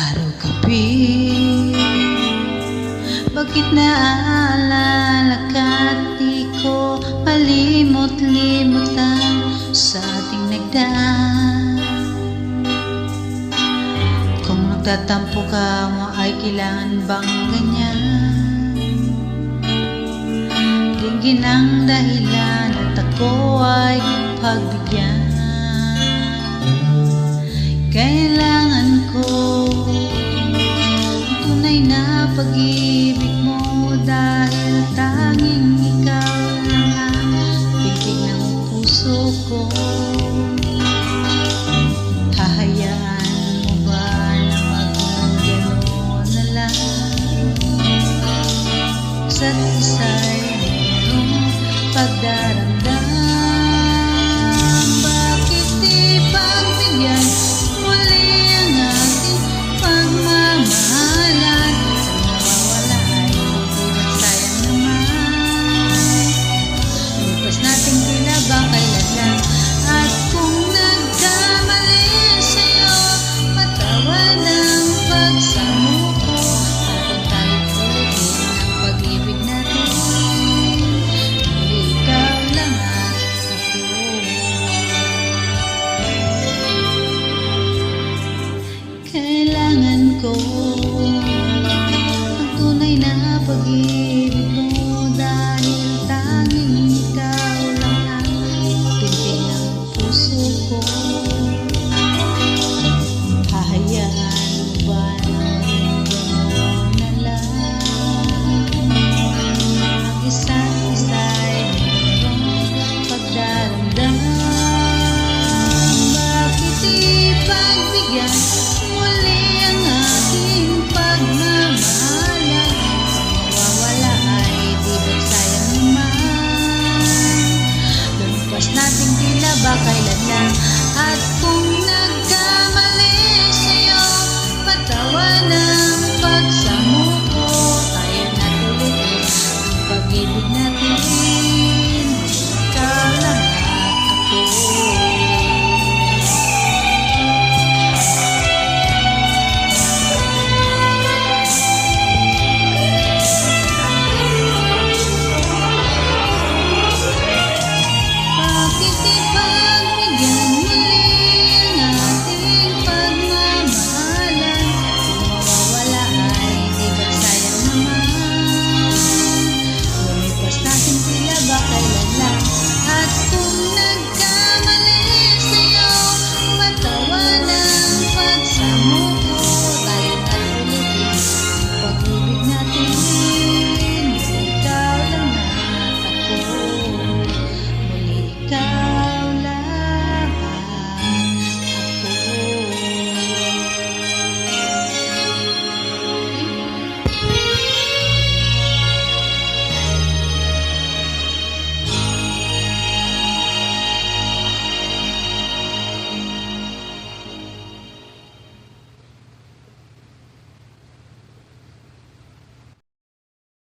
Araw-gabi, bakit naaalala ka't di ko malimot-limutan sa ating nagdaan? Kung nagtatampo ka mo ay kailangan bang ganyan? Tingin ang dahilan at ako ay pagbigyan. Kailangan ko ang tunay na pag-ibig mo, dahil tanging ikaw lang ang bigay ng puso ko. Hahayaan mo ba na maging gano'n na lang? Isa't isa'y mayroong pagdaramdam. Bakit di pagbigyan muli ang ating pagmamahalan? Kung nawawala ay hindi ba sayang naman? Lupas natin tila ba kailan lang? At kung nagkamali sa'yo, patawad ang pagsamo ko. Ating tayo't ulitin ang pag-ibig natin. Hindi ikaw lang at ako. Kailangan ko ang tunay na pag-ibig mo, dahil tanging ikaw lang ang pintig ng puso ko. Hahayaan mo ba na maging gano'n na lang? Ang isa't isa'y mayroong pagdaramdam. Bakit di pagbigyan muli ang ating pagmamahalan? Kung mawawala ay di ba sayang naman? Lumpas natin tila ba kailan lang? At kung nagkamali sa'yo, patawad ang pagsamo ko. Tayo na't ulitin ang pag-ibig natin. Ikaw lang at ako. Bakit di pagbigyan muli ang ating pagmamahalan? Kung mawawala ay di ba sayang naman? Lumipas natin tila ba kailan lang? At kung nagkamali sa'yo, patawad